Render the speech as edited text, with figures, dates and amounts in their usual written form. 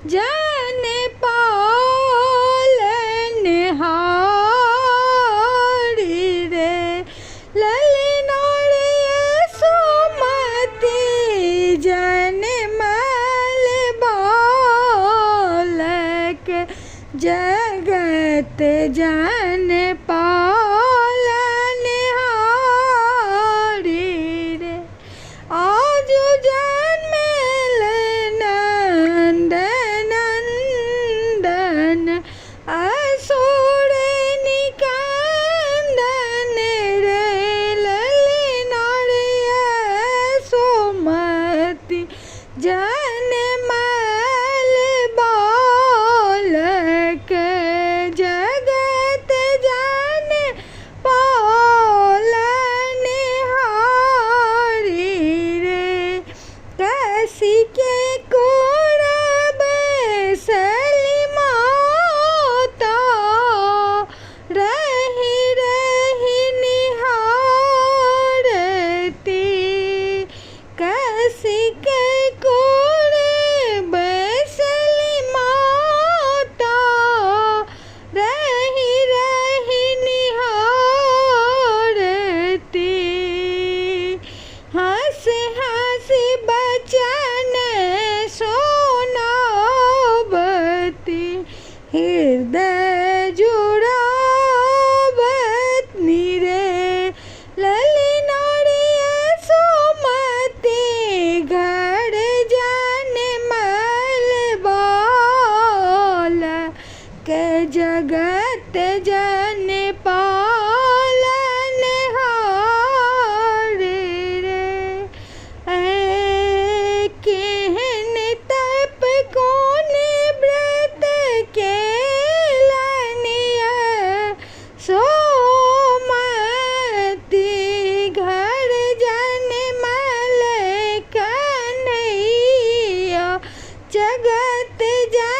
जन पालन हारी रे ललना रे यशोमती जन मल बालक जगत जन पालन हारी रे आज जन्मेल नंद नंदन असुर निकंदन रे ललना रे यशोमती जन मल बालक जगत जन पालन हारी रे कसी के कुरब सली माता रही रही निहारती कसी के कुरब सली माता रही रही निहारती हंस हंस बचन सोनावती हृदय जुड़ावत रे ललना रे यशोमती घर जन मल बालक जगत जन पालन हारी रे केहन तप कौन व्रत केलनिया सोमती घर जन मल कन्हैया जगत जन